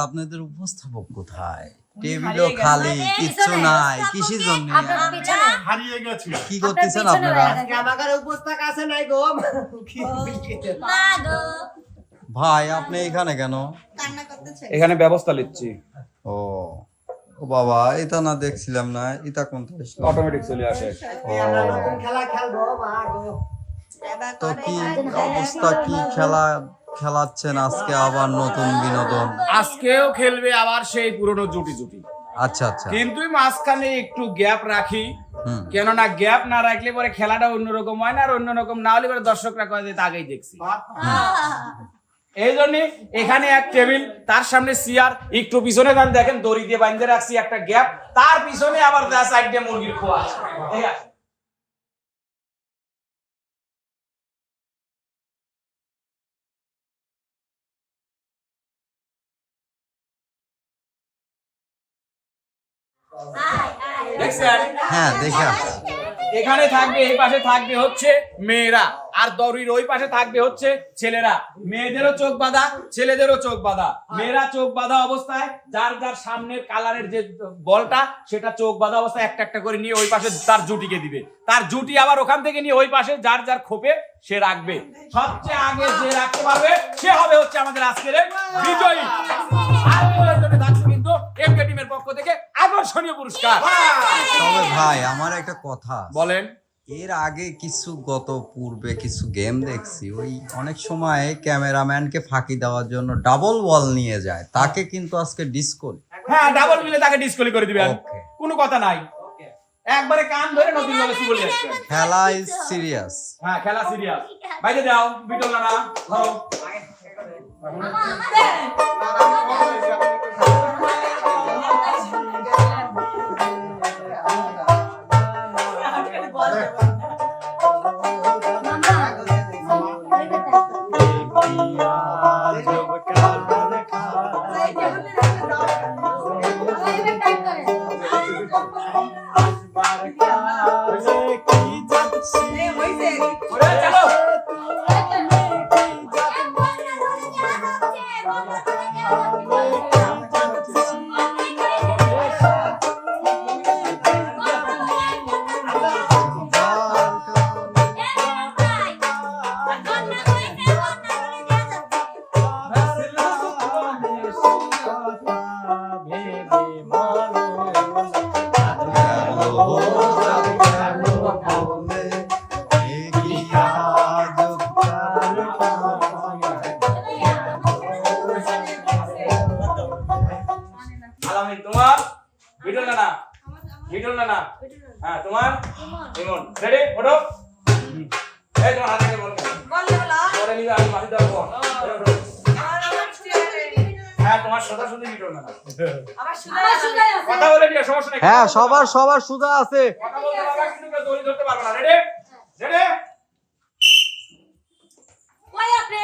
আপনাদের উপস্থাপক কোথায়? টেবিলও খালি, কিচ্ছু নাই, কিসের জন্য হারিয়ে গেছে? কি করতেছেন আপনারা? আমার উপস্থাপক আছে নাই গো। ভাই আপনি এখানে কেন? এখানে ব্যবস্থা নিচ্ছি। ও ও বাবা, এটা না দেখছিলাম না, এটা কোনটা অটোমেটিক চলে আসে। ও খেলা খেলবো মা গো। তো কি অবস্থা, কি খেলা খেলাচ্ছেন আজকে? আবার নতুন বিনোদন? আজকেও খেলবে আবার সেই পুরনো জুটি জুটি। আচ্ছা আচ্ছা, কিন্তু মাঝখানে একটু গ্যাপ রাখি, কেননা গ্যাপ না রাখলে পরে খেলাটা অন্যরকম হয় না, আর অন্যরকম না হলে পরে দর্শকরা কয়ে যে আগেই দেখছি। এই জন্য এখানে এক টেবিল, তার সামনে চেয়ার, একটু পিছনে গান দেখেন দড়ি দিয়ে বাঁধে রাখছি একটা গ্যাপ, তার পিছনে আবার সাইড দিয়ে মুরগির খোয়া। হ্যাঁ দেখে এখানে থাকবে, এই পাশে থাকবে হচ্ছে মেয়েরা, আর দড়ির ওই পাশে থাকবে হচ্ছে ছেলেরা। মেয়েদেরও চোখ বাঁধা, ছেলেদেরও চোখ বাঁধা। মেয়েরা চোখ বাঁধা অবস্থায় যার যার সামনের কালারের যে বলটা সেটা চোখ বাঁধা অবস্থায় একটা একটা করে নিয়ে ওই পাশে তার জুটিকে দিবে। তার জুটি আবার ওখান থেকে নিয়ে ওই পাশে যার যার খোপে সে রাখবে। সবচেয়ে আগে যে রাখতে পারবে সে হবে হচ্ছে আমাদের আজকের বিজয়ী। আর বিজয়ের জন্য থাকছে কিন্তু এমকে টিমের পক্ষ থেকে আকর্ষণীয় পুরস্কার। তবে ভাই আমার একটা কথা আছে। বলেন। এর আগে কিছু পূর্বে কিছু গেম দেখছি, ওই অনেক সময় ক্যামেরাম্যানকে ফাঁকি দেওয়ার জন্য ডাবল বল নিয়ে যায়, তাকে কিন্তু আজকে ডিসকোলি। হ্যাঁ, ডাবল মিলে তাকে ডিসকোলি করে দিবেন, Okay. কোনো কথা নাই। একবারে কান ধরে নতুন বলে বলে আসবেন। খেলা ইজ সিরিয়াস। হ্যাঁ, খেলা সিরিয়াস। বাইরে দাও বিটল না ধরো। চলো তোমার বিটল না বিটল না। হ্যাঁ, তোমার ইমন। রেডি ওঠো। এই তোমার হাতে বল পরে নিবে, আমি মাটি দাও বল। হ্যাঁ, তোমার সোজা সুজি বিটল না। কথা বলে নিও, সমস্যা নেই। হ্যাঁ, সবার সুধা আছে। কথা বলতে পারবা কিন্তু কেউ দড়ি ধরতে পারবে না। Ready ready. কই আপনি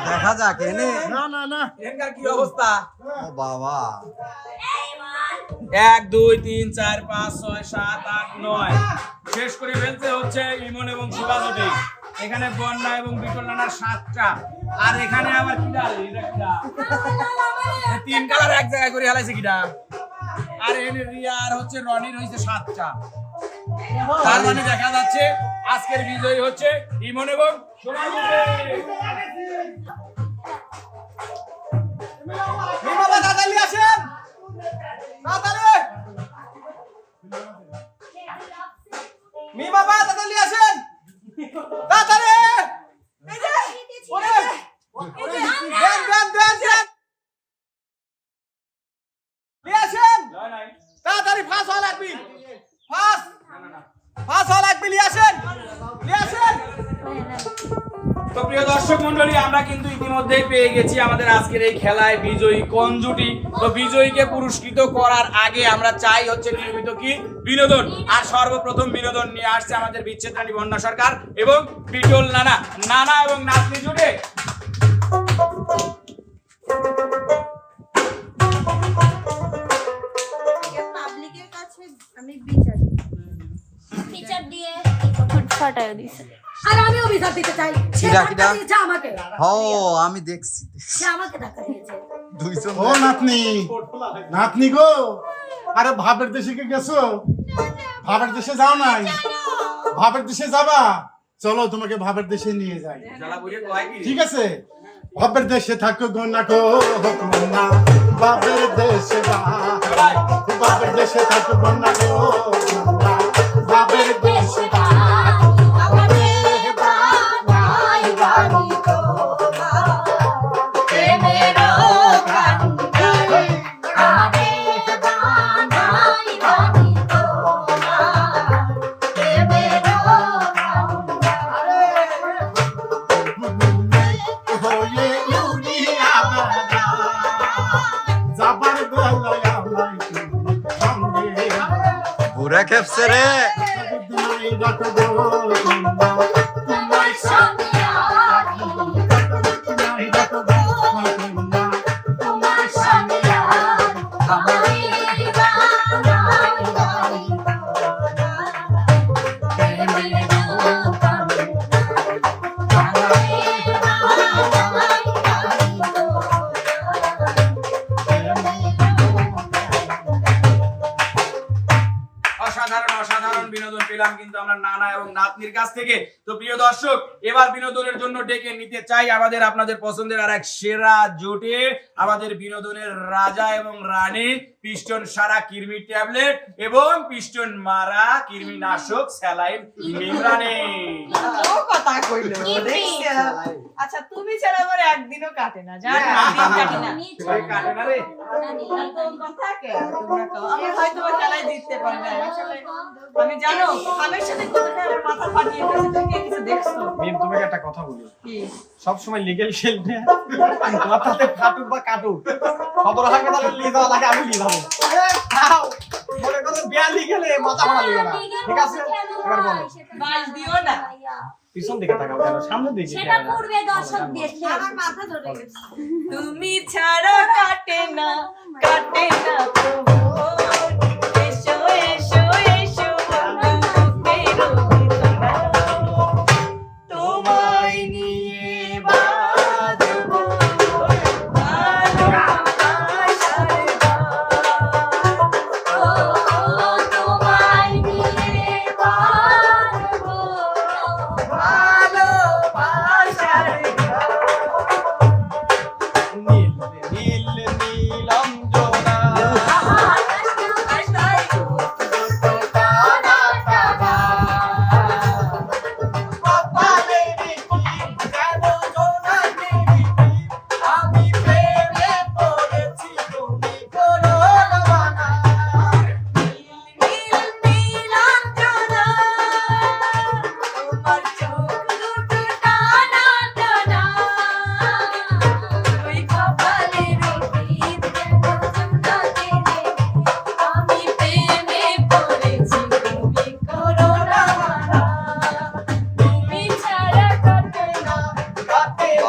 দেখা যাক এনে। না এখানকার কি অবস্থা? ও বাবা, 1 2 3 4 5 6 7 8 9 শেষ করে ফেলতে হচ্ছে ইমন এবং সুভাজটি। এখানে বন্যা এবং বিটল নানার 7টা, আর এখানে আবার কি ডাল এটা কিটা তিন কালার এক জায়গায় করে হালাইছে কিটা, আর এনে রিয়া আর হচ্ছে রনির হইছে 7টা। তার মানে দেখা যাচ্ছে আজকের বিজয়ী হচ্ছে ইমন এবং সুভাজটি। বাবা দাদালি আসেন তাড়াতাড়ি, মি বাবা দাদালি আসেন তাড়াতাড়ি। মণ্ডলী, আমরা কিন্তু ইতিমধ্যেই পেয়ে গেছি আমাদের আজকের এই খেলায় বিজয়ী কোন জুটি। তো বিজয়ীকে পুরস্কৃত করার আগে আমরা চাই হচ্ছে নিয়মিত কি বিনোদন। আর সর্বপ্রথম বিনোদন নিয়ে আসছে আমাদের বিচ্ছেদ রানী বন্যা সরকার এবং বিটল নানা। নানা এবং নাতনি জুটে পাবলিকের কাছে আমি বিচার দিয়ে ছটায় দিছে। আর আমিও বিচার দিতে চাই। সে টাকা দিয়েছে আমাকে। ও আমি দেখছি সে আমাকে টাকা দিয়েছে। দুইজন ও নাতনি, নাতনি গো, আরে ভাবের দেশে কি গেছো? ভাবের দেশে যাও নাই? ভাবের দেশে যাবা? চলো তোমাকে ভাবের দেশে নিয়ে যাই। ঠিক আছে, ভাবের দেশে থাকো গো না গো না, ভাবের দেশে যা, ভাবের দেশে থাকো গো না গো না, ভাবের দেশে যা। বুড়া খেপছে রে। অসাধারণ বিনোদন পেলাম কিন্তু আমরা নানা এবং নাতনির কাছ থেকে। তো প্রিয় দর্শক, এবার বিনোদনের জন্য ডেকে নিতে চাই আমাদের আপনাদের পছন্দের আর এক সেরা জুটি, আমাদের বিনোদনের রাজা এবং রানী, পিস্টন সারা কিরমি ট্যাবলেট এবং পিস্টন মারা কিরমি নাশক স্যালাইন মিমরানি। কথা কইলো দেখছো? আচ্ছা তুমি ছাড়া আমার একদিনও কাটে না, জানো? দিন কাটে না। কাটে না রে। কোন কথা কে তোমরা কও? আমি হয়তো খেলায় জিততে পারি না। আসলে আমি জানো খামের সাথে কোথায় আমার মাথা ফাটিয়ে গেছে। তুমি কি কিছু দেখছো? মিম, তোমাকে একটা কথা বলি, কি? সব সময় লিগ্যাল খেলবে, মাথাতে ফাটুক বা কাটুক, খবর হাসপাতালে নিয়ে যাওয়া লাগে, আমি নিয়ে যাবো। মনে করো বিয়া লিগেলে মাথা ফাটা লিগে না, ঠিক আছে? এবার বলো, বাস দিও না। পিছন দিকে তাকাও কেন, সামনের দিকে সেটা পূর্বে দর্শক দেখে আমার মাথা ধরে গেছে। তুমি ছাড়া কাটে না প্রভু। এসো এসো এসো বন্ধু বুকের ভিতরে, তোমায় নিয়ে বাঁধবো ভালোবাসার ও তোমায় নিয়ে বাঁধবো ভালোবাসার নীল নীল নীলম জোনা,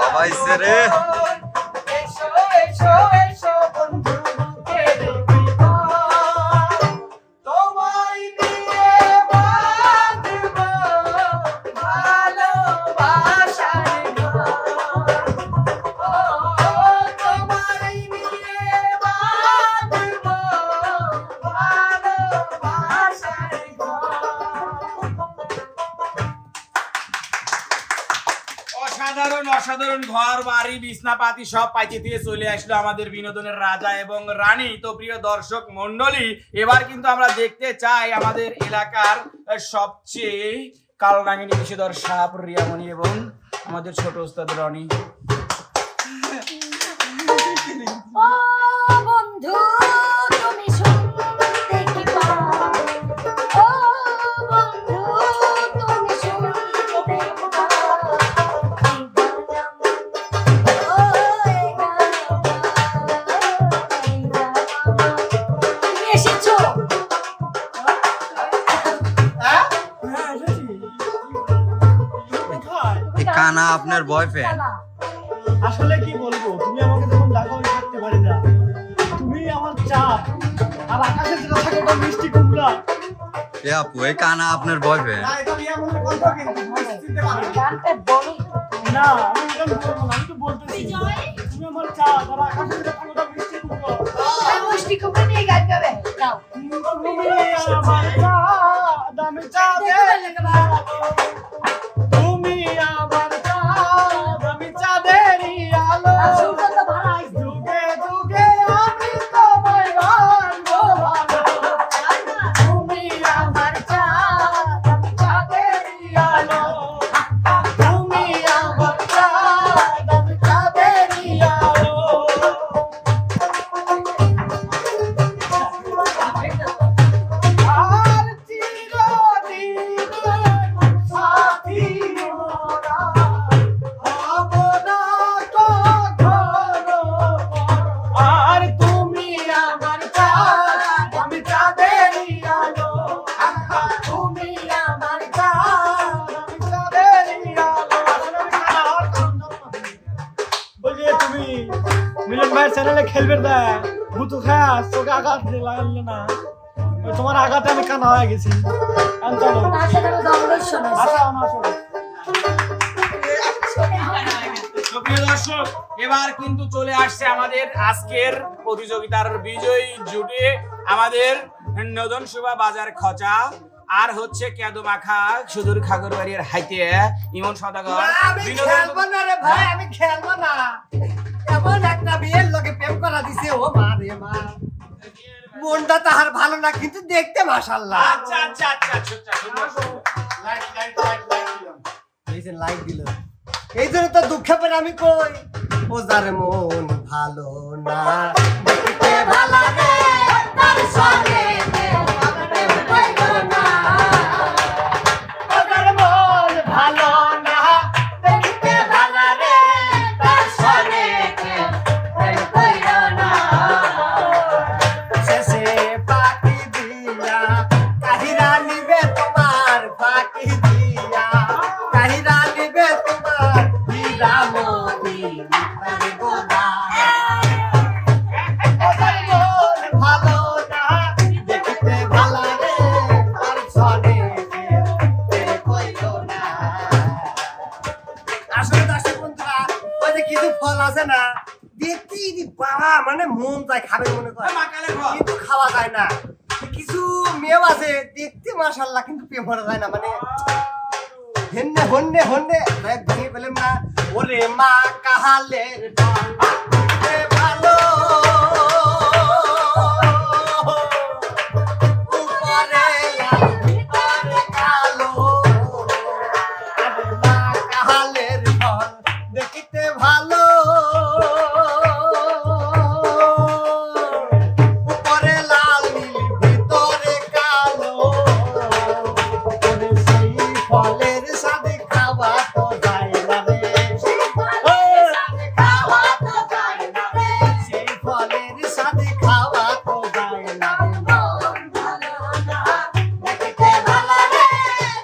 বাবাইছে রে। এসো এসো এসো বন্ধু বুকের ভিতর, তোমায় নিয়ে বাঁধবো ভালোবাসার ঘর। ও তোমায় নিয়ে বাঁধবো ভালোবাসার ঘর। অসাধারণ ঘর বাড়ি বিছনাপাতি সব পাইতে দিয়ে চলে আসলো আমাদের বিনোদনের রাজা এবং রানী। তো প্রিয় দর্শক মন্ডলী, এবার কিন্তু আমরা দেখতে চাই আমাদের এলাকার সবচেয়ে কালো নাগিনী বিষধর সাপ রিয়ামণি এবং আমাদের ছোট ওস্তাদ রনি। ও বন্ধু তুমি শুনতে কি পাও? ও বন্ধু তুমি শুনতে কি পাও? এই বললাম কানা আপনার বয়ফ্রেন্ড? আসলে কি বলবো, তুমি আমাকে যখন ডাকো আমি থাকতে পারি না। তুমি আমার চাঁদ, আর আকাশে যেটা থাকে ওটা মিষ্টি কুমড়া। এ আপু, এই কানা আপনার বয়ফ্রেন্ড? না, এটা বিয়ে বলতে কষ্ট, কিন্তু তুমি বুঝতে পারো না। আমি এটা বলবো না, আমি তো বলতেছি তুমি আমার চাঁদ, আর আকাশে যেটা থাকে ওটা মিষ্টি কুমড়া। মিষ্টি কুমড়ো নিয়ে গান গাবে নাও। তুমি আমার চাঁদ, আমি চাঁদের তুমি আমার চাঁদ, আমি চাঁদেরই আলো। সুরটা তো ভালো হইছে। যুগে যুগে আমি তোমায় মানবো ভালো। তুমি আমার চাঁদ, আমি চাঁদেরই আলো। তুমি আমার চাঁদ, আমি চাঁদেরই আলো। আর চিরদিন সাথী মোরা, হব না কখনো পর। আর তুমি আমার চাঁদ, আমি চাঁদেরই আলো। তুমি আমার চাঁদ, আমি চাঁদেরই আলো। ওই যে তুমি মিলন ভাইয়ের চ্যানেলে খেলবে না, ভুতু খায় চোখে আঘাত লাগলো না, ওই তোমার আঘাতে আমি কানা হয়ে গেছি। এখন চলো, তার সাথে তো জঙ্গলের শোনা আসো আসো। সুপ্রিয় দর্শক, এবার কিন্তু চলে আসছে আমাদের আজকের প্রতিযোগিতার বিজয়ী জুটি, আমাদের নদন শোভা বাজার খচা আর হচ্ছে কেদু মাখা সুদূর খাগড়বাড়ির হাইতে ইমন সদাগর। আমি খেলবো না রে ভাই, আমি খেলবো না। এমন একটা বিয়ের লোকে প্রেম করা দিছে, ও মা রে মা। মনটা তাহার ভালো না, কিন্তু দেখতে মাশাআল্লাহ। আচ্ছা আচ্ছা আচ্ছা আচ্ছা, সুন্দর সুন্দর। লাইট লাইট লাইট লাইট দিলাম। এই যে লাইক দিল, এই জন্য তো দুঃখে পরে আমি কই, ও যার মন ভালো না, দেখতে ভালো রে তার সঙ্গে প্রেম কইরো না। ও যার মন ভালো না, দেখতে ভালো রে তার সঙ্গে প্রেম কইরো না। শেষে পাখি দিয়া কাহিরা নিবে তোমার, পাখি দিয়া কাহিরা নিবে তোমার, হীরা মোতি পারবো না। ও যার মন ভালো না, দেখতে ভালো রে তার সঙ্গে প্রেম কইরো না। আসলে দর্শক বন্ধুরা, ওই যে কিছু ফল আছে না, দেখতেই বাবা মানে মন যায় খাবে মনে করে, কিন্তু খাওয়া যায় না। কিছু মেয়ে আছে দেখতে মাশাআল্লাহ, কিন্তু প্রেম করা যায় না, মানে হেন্নে হন্নে হন্নে দেখ ভেঙে পেলাম না। ওরে মা কাহালের ফল, দেখতে ভালো উপরে লাল ভিতরে কালো। আরে মা কাহালের ফল, দেখতে ভালো উপরে লাল নীল ভিতরে কালো। ওরে সেই ফলের সাথে খাওয়া তো যায় না রে, সেই ফলের সাথে খাওয়া তো যায় না রে, সেই ফলের সাথে খাওয়া তো যায় না রে। মন ভালো না, দেখতে ভালো রে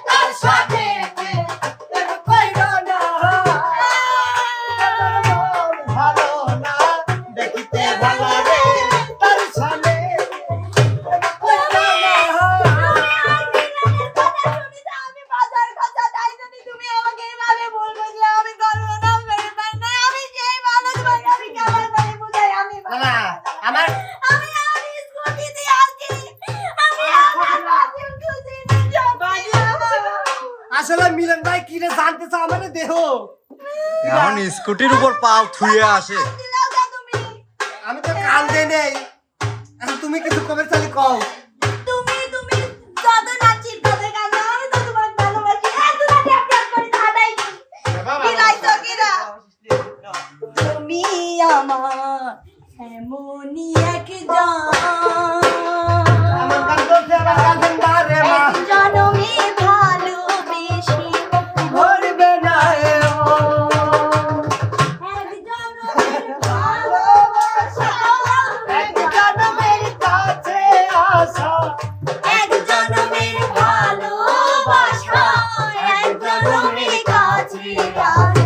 তার সাথে প্রেম কইরো না। মন ভালো না, দেখতে ভালো রে তার সাথে প্রেম কইরো না। আমি বাজার কথা তাই যদি তুমি আমাকে এভাবে বলবো যে আমি করবো না, মেরে পাই না, আমি যেই মানুষ ভাই, আমি কেমন করে বুঝাই, আমি না না, আমার আমি স্কুটি দিয়ে আসছি, আমি আমার বাজিল খুশি আসলে মিলন ভাই কি রে জানতে চাও মানে দেহ, এখন স্কুটির উপর পাও থুয়ে আসে। তুমি আমি তো কান দেই নেই। এখন তুমি কিছু কবে চালি কও। তুমি তুমি যত নাচির তবে গান, আমি তো তোমার ভালোবাসি। তোরা ট্যাপ ট্যাপ করে ধাঁধাই কি লাইছো কিরা, তুমি আমার এমনই এক আমার গান চলছে, আমার গান শুনবা রে মা। জনমে ভালোবেসে ভরবে না এ এক জনমের ভালোবাসা, এক জনমের কাছে আসা, এক জনমের ভালোবাসা, এক জনমের কাছে আসা।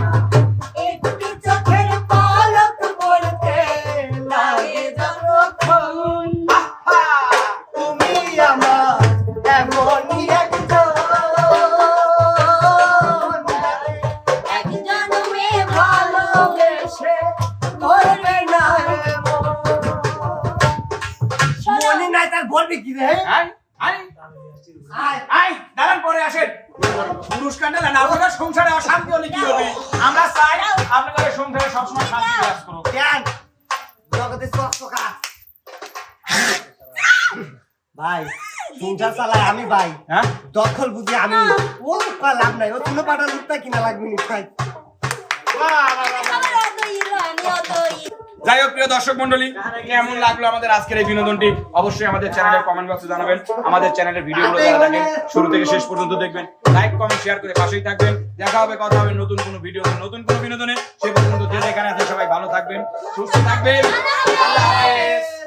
বলবি কি রে দাঁড়ান পরে আসেন পুরস্কার না না আপনার সংসারে অশান্তি হলে কি হবে আমরা চাই আপনাদের সংসারে সবসময় শান্তি বিরাজ করুক কেন জগতে চকচকা ভাই সংসার চালায় আমি ভাই হ্যাঁ দখল বুঝি আমি ও কা লাভ নাই ও চুনো পাটা লুকটা কিনা লাগবে নি ভাই আমার অত ইলো আমি অত যাই হোক প্রিয় দর্শক মন্ডলী কেমন লাগলো আমাদের আজকের এই বিনোদনটি অবশ্যই আমাদের চ্যানেলের কমেন্ট বক্সে জানাবেন আমাদের চ্যানেলের ভিডিওগুলো যারা দেখেন শুরু থেকে শেষ পর্যন্ত দেখবেন লাইক কমেন্ট শেয়ার করে পাশেই থাকবেন দেখা হবে কথা হবে নতুন কোনো ভিডিওতে নতুন কোনো বিনোদনে সে পর্যন্ত যে যেখানে আছে সবাই ভালো থাকবেন সুস্থ থাকবেন আল্লাহ হাফেজ